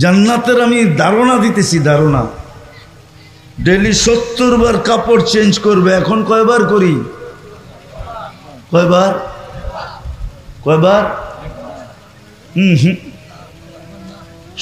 জান্নাতের আমি ধারণা দিতেছি, ধারণা। ডেলি 70 বার কাপড় চেঞ্জ করবে। এখন কয়বার করি? কয়বার? কয়বার?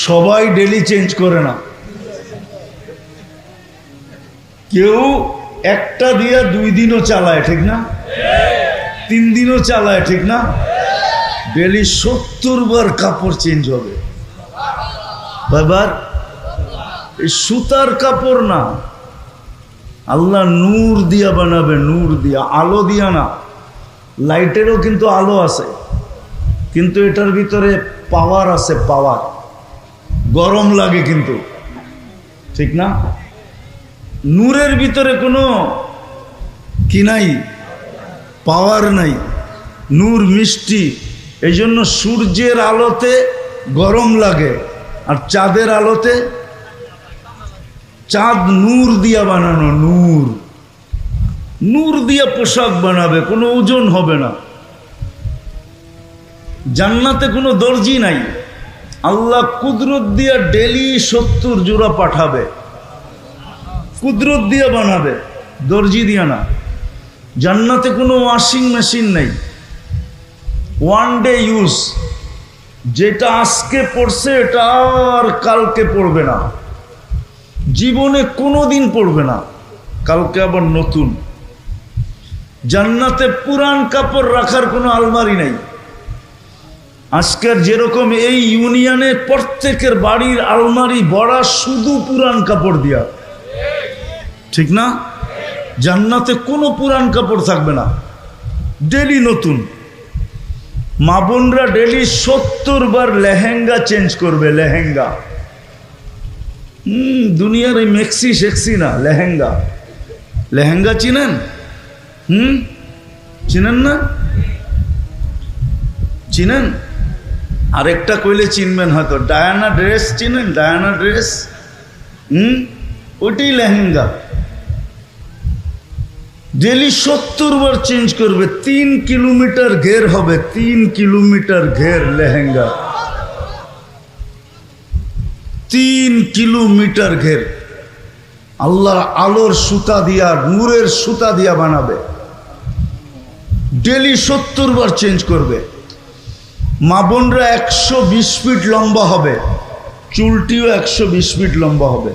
সবাই ডেলি চেঞ্জ করে না। কেউ একটা দিয়া 2 দিনও চালায়, ঠিক না? 3 দিনও চালায়, ঠিক না? ডেলি 70 বার কাপড় চেঞ্জ হবে। কয়বার? এই সুতার কাপড় না, আল্লাহ নূর দিয়া বানাবে, নূর দিয়া, আলো দিয়া না। লাইটেরও কিন্তু আলো আছে, কিন্তু এটার ভিতরে পাওয়ার আছে, পাওয়ার। গরম লাগে কিন্তু, ঠিক না? নূরের ভিতরে কোনো কি নাই, পাওয়ার নাই। নূর মিষ্টি, এই জন্য সূর্যের আলোতে গরম লাগে, আর চাঁদের আলোতে, চাঁদ নূর দিয়া বানানো, নূর, নূর দিয়া পোশাক বানাবে, কোনো ওজন হবে না। জান্নাতে কোনো দর্জি নাই, আল্লাহ কুদরত দিয়া ডেলি 70 জোড়া পাঠাবে, কুদরত দিয়া বানাবে, দর্জি দিয়া না। জান্নাতে কোনো ওয়াশিং মেশিন নাই, 1 ডে ইউজ। যেটা আজকে পড়ছে এটা আর কালকে পড়বে না, জীবনে কোনো দিন পড়বে না, কালকে আবার নতুন। জান্নাতে পুরান কাপড় রাখার কোনো আলমারি নাই। আজকের যেরকম এই ইউনিয়নে প্রত্যেকের বাড়ির আলমারি ভরা শুধু পুরান কাপড় দিয়া, ঠিক না? জান্নাতে কোনো পুরান কাপড় থাকবে না, ডেলি নতুন। মা বোনরা ডেলি 70 বার লেহেঙ্গা চেঞ্জ করবে, লেহেঙ্গা। দুনিয়ার এই মেক্সি শেক্সি না, লেহেঙ্গা। লেহেঙ্গা চিনেন? চিনেন না? চিনেন? আরেকটা কইলে চিনবেন হয়তো, ডায়ানা ড্রেস চিনেন? ডায়ানা ড্রেস, ওইটাই লেহেঙ্গা। ডেলি 70 বার চেঞ্জ করবে। 3 কিলোমিটার ঘের হবে, 3 কিলোমিটার ঘের লেহেঙ্গা, 3 কিলোমিটার ঘের। আল্লাহ আলোর সুতা দিয়া, নূরের সুতা দিয়া বানাবে, ডেলি 70 বার চেঞ্জ করবে। মা বোনরা 120 ফিট লম্বা হবে, চুলটিও 120 ফিট লম্বা হবে।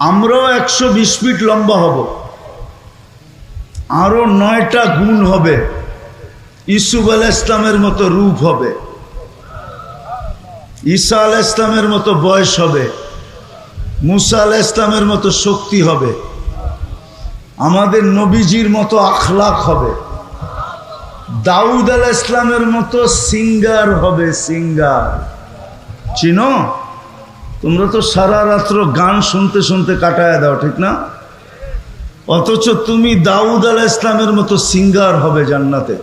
আমরাও 120 ফিট লম্বা হব, আরো 9টা গুণ হবে। ইসুফ আলাইহিস ইসলামের মতো রূপ হবে, ঈসা আলাইহিস ইসলামের মতো বয়স হবে, মুসা আলাইহিস ইসলামের মতো শক্তি হবে, আমাদের নবীজির মতো আখলাক হবে, দাউদ আলাইহিস ইসলামের মতো সিঙ্গার হবে, সিঙ্গার। চিনো? তোমরা তো সারা রাত্র গান শুনতে শুনতে কাটায় দাও, ঠিক না? অথচ তুমি দাউদ আলাইহিস ইসলামের মতো সিঙ্গার হবে জান্নাতে।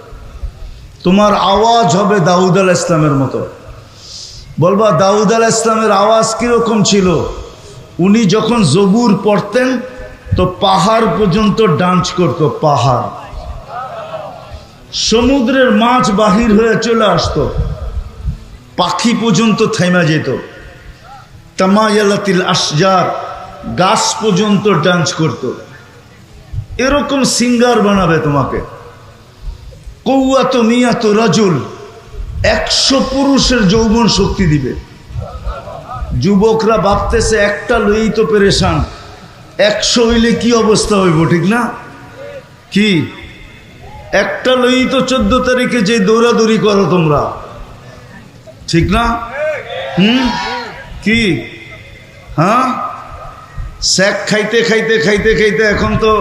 তোমার আওয়াজ হবে দাউদ আলাইহিস ইসলামের মতো। বলবা দাউদ আলাইহিস ইসলামের আওয়াজ কিরকম ছিল? উনি যখন জবুর পড়তেন তো পাহাড় পর্যন্ত ডান্স করত, পাহাড়। সমুদ্রের মাছ বাহির হয়ে চলে আসতো, পাখি পর্যন্ত থেমে যেত। তামায়ালাতিল আশজার, গাছ পর্যন্ত ডান্স করত। এরকম সিঙ্গার বানাবে তোমাকে। কওয়াত মিয়াত রাজুল, 100 পুরুষের যৌবন শক্তি দিবে। যুবকরা ভাবতেছে একটা লই তো পেরেশান, 100 হইলে কি অবস্থা হইব, ঠিক না? কি একটা লই তো 14 তারিখে যে দৌড়াদৌড়ি করো তোমরা, ঠিক না? কি হ্যাঁ, স্যাক খাইতে খাইতে খাইতে খাইতে এখন তো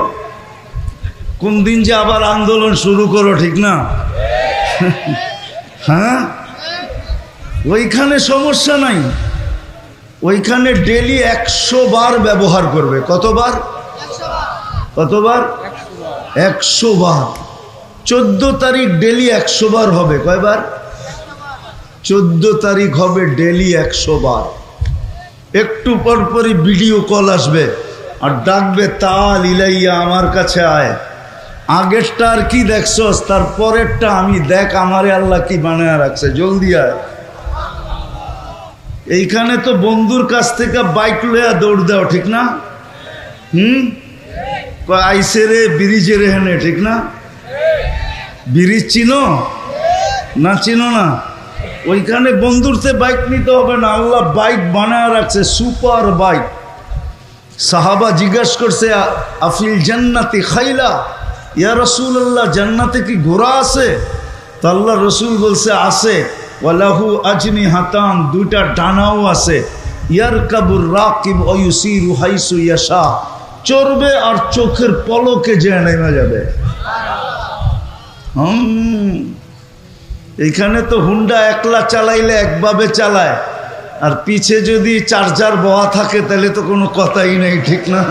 কোন দিন যে আবার আন্দোলন শুরু করো, ঠিক না? হ্যাঁ, ওইখানে সমস্যা নাই, ওইখানে ডেলি 100 বার ব্যবহার করবে। কতবার? কতবার? 100 বার। 14 তারিখ ডেলি 100 বার হবে। কয়বার? 14 তারিখ হবে ডেলি 100 বার। একটু পরপরই ভিডিও কল আসবে আর ডাকবে, তাল ইলাইয়া, আমার কাছে আয়। আগেরটা আর কি দেখছস, তার পরেরটা আমি দেখ, আমারে আল্লাহ কি বানায় রাখছে, জলদি আয়। এইখানে তো বন্ধুর কাছ থেকে বাইক লইয়া দৌড় দাও, ঠিক না? আইসে রে ব্রিজে রে হেনে, ঠিক না? ব্রিজ চিনো না? চিনো না? ওইখানে বন্ধুরতে বাইক নিতে হবে না, আল্লাহ বাইক বানায় রাখছে, সুপার বাইক। সাহাবা জিজ্ঞাসা করছে আফিল জান্নাতি খাইলা, ইয়া রাসূলুল্লাহ জান্নাতে কি ঘোড়া আছে? তো আল্লাহ রসুল বলছে আছে, ওয়ালাহু আজনিহাতান, দুইটা ডানাও আছে, ইয়ারকাবুর রাকিব ওয়া ইউসিরু হাইসু ইয়াশা, চড়বে আর চোখের পলকে যে নেমে যাবে। এইখানে তো হুন্ডা একলা চালাইলে একভাবে চালায়, আর পিছে যদি চার্জার বহা থাকে তাহলে তো কোনো কথাই নেই, ঠিক না?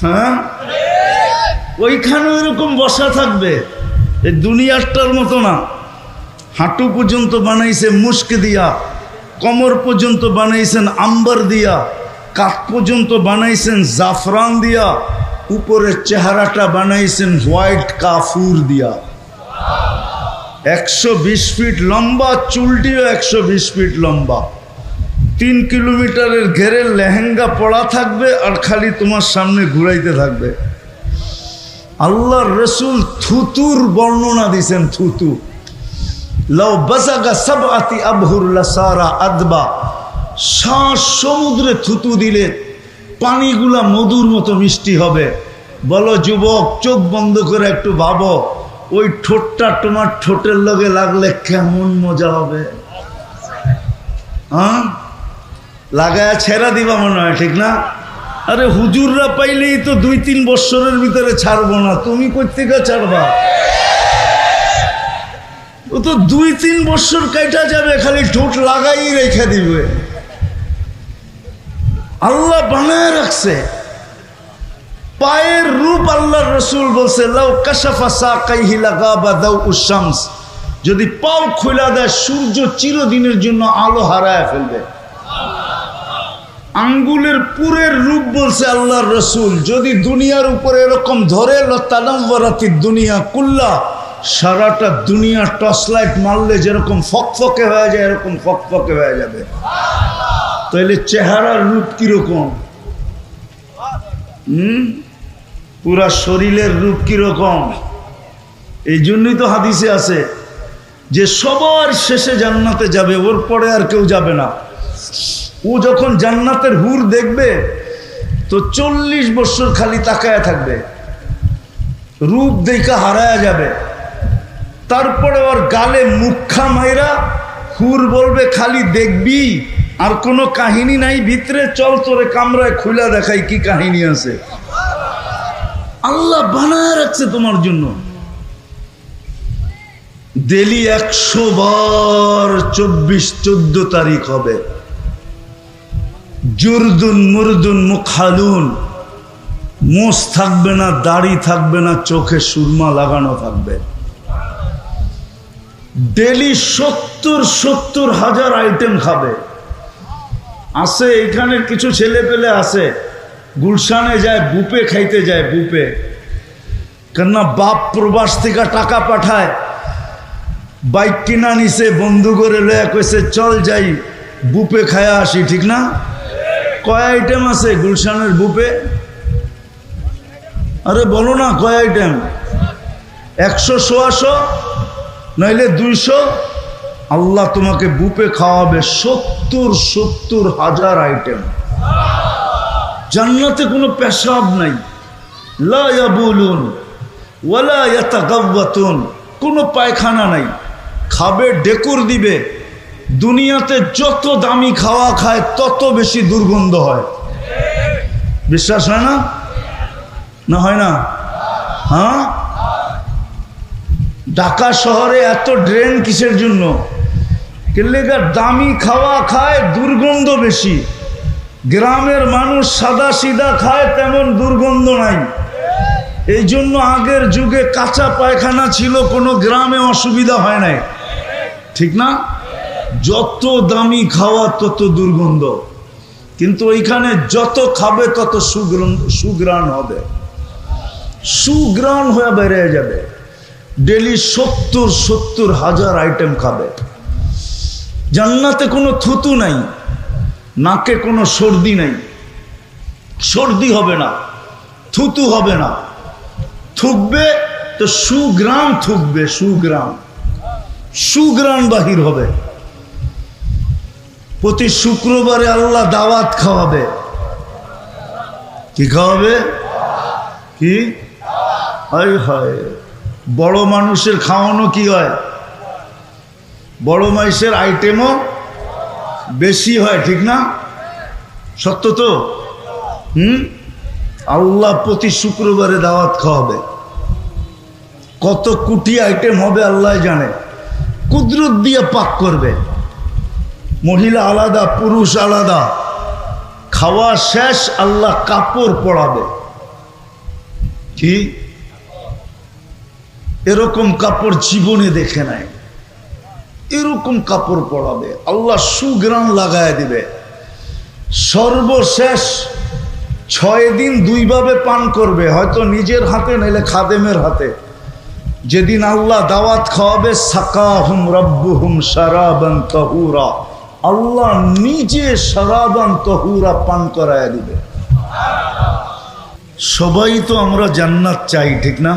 হ্যাঁ, ওইখানে ওইরকম বসা থাকবে, এই দুনিয়াটার মতো না। হাঁটু পর্যন্ত বানাইছে মুস্ক দিয়া, কোমর পর্যন্ত বানাইছেন আম্বার দিয়া, কাঠ পর্যন্ত বানাইছেন জাফরান দিয়া, উপরের চেহারাটা বানাইছেন হোয়াইট কাফুর দিয়া। 120 ফিট লম্বা, চুলটিও 120 ফিট লম্বা, 3 কিলোমিটারের ঘেরে লেহেঙ্গা পড়া থাকবে আর খালি তোমার সামনে ঘুরাইতে থাকবে। আল্লাহর রসুল থুতুর বর্ণনা দিয়েছেন, থুতু লাউ বাসাগা সাবআতি আবহুর লাসারা আদবা, শ্বাস সমুদ্রে থুতু দিলে পানিগুলা মধুর মতো মিষ্টি হবে। বলো যুবক, চোখ বন্ধ করে একটু ভাবো, ওই ঠোঁটটা তোমার ঠোঁটের লগে লাগলে কেমন মজা হবে। হ্যাঁ, লাগায়া ছেড়া দিবা মনে হয়, ঠিক না? আরে হুজুররা পাইলেই তো 2-3 বছরের ভিতরে ছাড়বো না, তুমি কই থেকে ছাড়বা? ও তো 2-3 বছর কাটা যাবে, খালি ঠোঁট লাগাই রেখে দিবে। আল্লাহ বানায় রাখছে পায়ের রূপ। আল্লাহর রসুল বলছে লাউ কাশাফা সাকাইহি লাগাবা দাউউশ শামস, যদি পাও খোলা দেয় সূর্য চিরদিনের জন্য আলো হারায় ফেলবে। আঙ্গুলের পুরের রূপ বলছে আল্লাহর রসুল, যদি দুনিয়ার উপরে এরকম ধরে লতানাওয়ারাতিদ দুনিয়া কুল্লা, সারাটা দুনিয়া টর্চলাইট মারলে যেরকম ফকফকে হয়ে যায় এরকম ফকফকে হয়ে যাবে। তাহলে চেহারার রূপ কিরকম? পুরা শরীরের রূপ কিরকম? এই জন্যই তো হাদিসে আছে যে সবার শেষে জান্নাতে যাবে, ওর পরে আর কেউ যাবে না। ও যখন জান্নাতের হুর দেখবে তো 40 বছর খালি তাকায়া থাকবে, রূপ দেখা হারায়া যাবে। তারপরে ওর গালে মুখা মাইরা হুর বলবে খালি দেখবি, আর কোনো কাহিনী নাই ভিতরে, চল তোরে কামরায় খুলে দেখাই কি কাহিনী আছে। আল্লাহ বানায় রাখছে তোমার জন্য। ডেলি 100 বার 24-14 তারিখ হবে। জুরদুন মুরদুন মুখালুন, মোষ থাকবে না, দাড়ি থাকবে না, চোখে সুরমা লাগানো থাকবে। ডেলি 70 হাজার আইটেম খাবে। আছে এখানে কিছু ছেলে পেলে আছে, গুলশানে যায় বুপে খাইতে যায়, বুপে। কেননা বাপ প্রবাস থেকে টাকা পাঠায়, বাইক কিনা নিছে, বন্ধু করে লয়া কইছে চল যাই বুপে খায়া আসি, ঠিক না? কয় আইটেম আছে গুলশানের বুপে? আরে বলো না কয় আইটেম? 100-100 নইলে 200। আল্লাহ তোমাকে বুপে খাওয়াবে 70 হাজার আইটেম। জান্নাতে কোনো পেশাব নাই, লা ইয়াবুলুন ওয়ালা ইয়াতাগাওয়াতুন, কোনো পায়খানা নাই। খাবে ডেকুর দিবে। দুনিয়াতে যত দামি খাওয়া খায় তত বেশি দুর্গন্ধ হয়, বিশ্বাস হয় না? না হয় না? হ্যাঁ, ঢাকা শহরে এত ড্রেন কিসের জন্য? কেলেগা দামি খাওয়া খায়, দুর্গন্ধ বেশি। গ্রামের মানুষ সাদা সিধা খায়, তেমন দুর্গন্ধ নাই। এই জন্য আগের যুগে কাঁচা পায়খানা ছিল, কোনো গ্রামে অসুবিধা হয় নাই, ঠিক না? যত দামি খাওয়া তত দুর্গন্ধ, কিন্তু ওইখানে যত খাবে তত সুগ্রাণ হবে, সুগ্রাণ হয়ে বেড়ে যাবে। ডেলি 70 হাজার আইটেম খাবে। জান্নাতে কোনো থুতু নাই, নাকে কোনো সর্দি নাই, সর্দি হবে না, থুতু হবে না। থুকবে তো সুগ্রাম থুকবে, সুগ্রাম, সুগ্রাম বাহির হবে। প্রতি শুক্রবারে আল্লাহ দাওয়াত খাওয়াবে। কি খাওয়াবে? কি? হায় হায়, বড় মানুষের খাওয়ানো কি হয়? বড় মানুষের আইটেমও বেশি হয়, ঠিক না? সত্য তো? আল্লাহ প্রতি শুক্রবারে দাওয়াত খাওয়াবে। কত কোটি আইটেম হবে আল্লাহ জানে। কুদরত দিয়ে পাক করবে। মহিলা আলাদা, পুরুষ আলাদা। খাওয়া শেষ, আল্লাহ কাপড় পরাবে। কি এরকম কাপড় জীবনে দেখে নাই। এরকম কাপড় পরাবে, আল্লাহ সুগ্রাম লাগায় দিবে। সর্বশেষ 6 দিন 2 ভাবে পান করবে, হয়তো নিজের হাতে নাইলে খাদেমের হাতে। যেদিন আল্লাহ দাওয়াত খাওয়াবে, সাকাহুম রাব্বুহুম শারাবান তাহুরা, আল্লাহ নিজে শারাবান তাহুরা পান করায় দিবে। সবাই তো আমরা জান্নাত চাই, ঠিক না?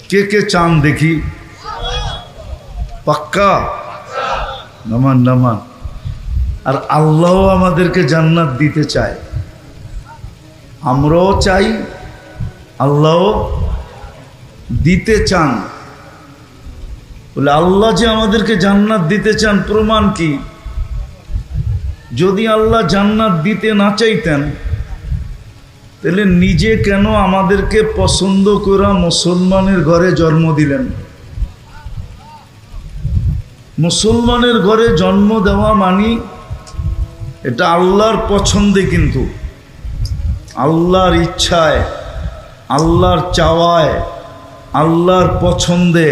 কে কে চান দেখি? পাক্কা? নামান নামান। আর আল্লাহ আমাদেরকে জান্নাত দিতে চায়, আমরাও চাই, আল্লাহ দিতে চান। বলে আল্লাহ যে আমাদেরকে জান্নাত দিতে চান, প্রমাণ কি? যদি আল্লাহ জান্নাত দিতে না চাইতেন, তাহলে নিজে কেন আমাদেরকে পছন্দ করা মুসলমানের ঘরে জন্ম দিলেন? মুসলমানের ঘরে জন্ম দেওয়া মানি এটা আল্লাহর পছন্দে, কিন্তু আল্লাহর ইচ্ছায়, আল্লাহর চাওয়ায়, আল্লাহর পছন্দে।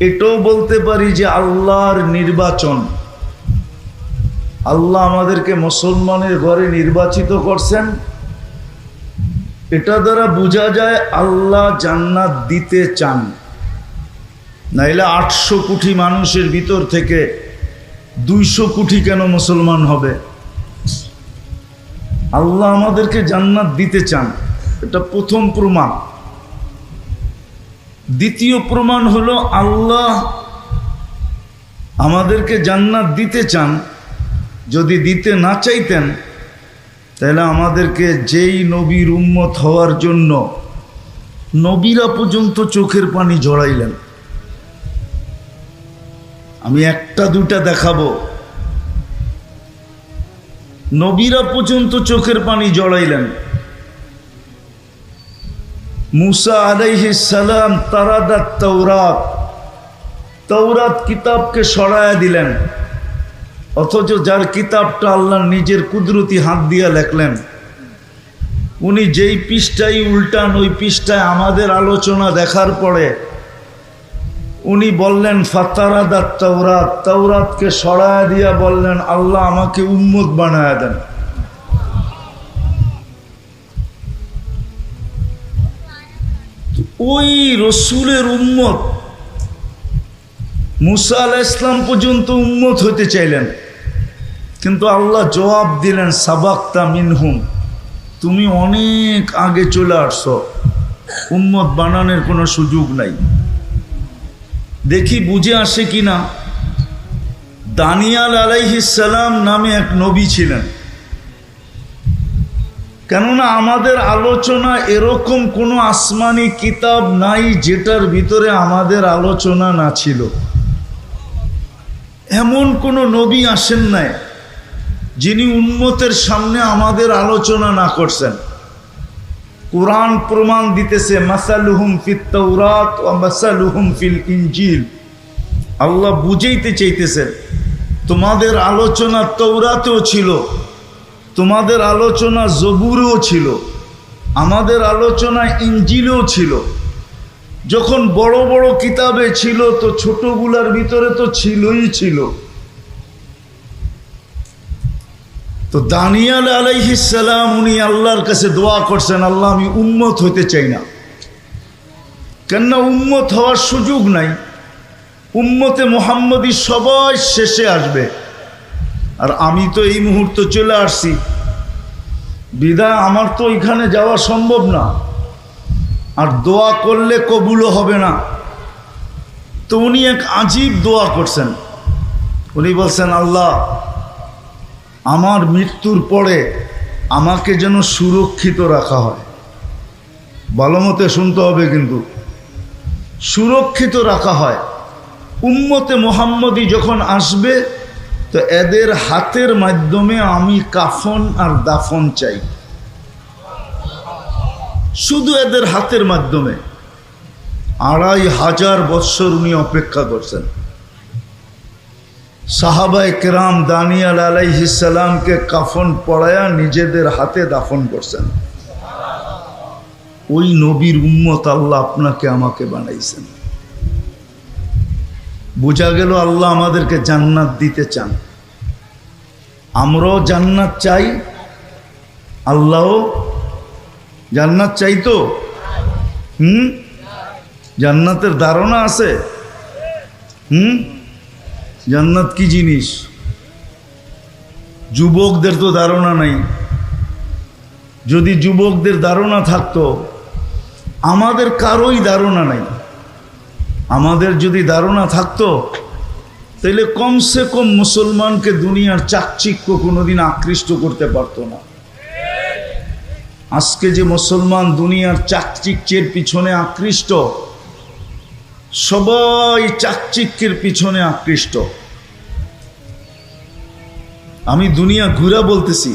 এটাও বলতে পারি যে আল্লাহর নির্বাচন। আল্লাহ আমাদেরকে মুসলমানের ঘরে নির্বাচিত করছেন। এটা দ্বারা বোঝা যায় আল্লাহ জান্নাত দিতে চান। নাইলে 800 কোটি মানুষের ভিতর থেকে 200 কোটি কেন মুসলমান হবে? আল্লাহ আমাদেরকে জান্নাত দিতে চান, এটা প্রথম প্রমাণ। দ্বিতীয় প্রমাণ হলো আল্লাহ আমাদেরকে জান্নাত দিতে চান। যদি দিতে না চাইতেন, তাহলে আমাদেরকে যেই নবীর উম্মত হওয়ার জন্য নবীরা পর্যন্ত চোখের পানি ঝরাইলেন। আমি 1-2টা দেখাবো। নবীরা পর্যন্ত চোখের পানি জড়াইলেন। মুসা আলাইহিস সালাম তারাদাত তাওরাত, তাওরাত কিতাবকে সরায়া দিলেন। অথচ যার কিতাবটা আল্লাহ নিজের কুদরতি হাত দিয়া লেখলেন, উনি যেই পৃষ্ঠায় উল্টান, ওই পৃষ্ঠায় আমাদের আলোচনা দেখার পরে উনি বললেন ফাতারাদাত তাওরাত, তাওরাতকে সরায়া দিয়া বললেন আল্লাহ আমাকে উম্মত বানায়া দেন। ওই রসুলের উম্মত মুসা আলাইহিস সালাম পর্যন্ত উম্মত হতে চাইলেন, কিন্তু আল্লাহ জবাব দিলেন সাবাক্তা মিনহুম, তুমি অনেক আগে চলে আসছো, উম্মত বানানোর কোনো সুযোগ নাই। দেখি বুঝে আসে কিনা। দানিয়াল আলাইহিস সালাম নামে এক নবী ছিলেন। কেননা আমাদের আলোচনা এরকম কোনো আসমানি কিতাব নাই যেটার ভিতরে আমাদের আলোচনা না ছিল। এমন কোনো নবী আসেন নাই যিনি উম্মতের সামনে আমাদের আলোচনা না করছেন। কুরআন প্রমাণ দিতেছে মাসালুহুম ফিত তাওরাত ওয়া মাসালুহুম ফিল ইনজিল। আল্লাহ বুঝাইতে চাইতেছেন তোমাদের আলোচনা তাওরাতেও ছিল, তোমাদের আলোচনা জবুরেও ছিল, আমাদের আলোচনা ইনজিলেও ছিল। যখন বড় বড় কিতাবে ছিল তো ছোটগুলার ভিতরে তো ছিলই ছিল। তো দানিয়াল আলাইহিস সালাম উনি আল্লাহর কাছে দোয়া করছেন, আল্লাহ আমি উম্মত হইতে চাই না, কেননা উম্মত হওয়ার সুযোগ নাই। উম্মতে মুহাম্মদী সবাই শেষে আসবে, আর আমি তো এই মুহূর্তে চলে আসছি, বিধায় আমার তো এখানে যাওয়া সম্ভব না, আর দোয়া করলে কবুলও হবে না। তো উনি এক আজীব দোয়া করছেন। উনি বলছেন, আল্লাহ আমার মৃত্যুর পরে আমাকে যেন সুরক্ষিত রাখা হয়। ভালো মতে শুনতে হবে কিন্তু, সুরক্ষিত রাখা হয়। উম্মতে মুহাম্মদী যখন আসবে তো এদের হাতের মাধ্যমে আমি কাফন আর দাফন চাই, শুধু এদের হাতের মাধ্যমে। 2500 বৎসর উনি অপেক্ষা করছেন। সাহাবায়ে কেরাম দানিয়াল আলাইহিস সালামকে কাফন পরায়া নিজেদের হাতে দাফন করছেন। ওই নবীর উম্মত আল্লাহ আপনাকে আমাকে বানাইছেন। বোঝা গেল আল্লাহ আমাদেরকে জান্নাত দিতে চান, আমরাও জান্নাত চাই, আল্লাহও জান্নাত চাই। তো জান্নাতের ধারণা আছে? জান্নাত কি জিনিস? যুবকদের তো ধারণা নাই। যদি যুবকদের ধারণা থাকতো, আমাদের কারোই ধারণা নাই। আমাদের যদি ধারণা থাকতো তাহলে কমসে কম মুসলমানকে দুনিয়ার চাকচিক্য কোনোদিন আকৃষ্ট করতে পারতো না। আজকে যে মুসলমান দুনিয়ার চাকচিক্যের পিছনে আকৃষ্ট, সবাই চাকচিক্যের পিছনে আকৃষ্ট। আমি দুনিয়া ঘুরা বলতেছি,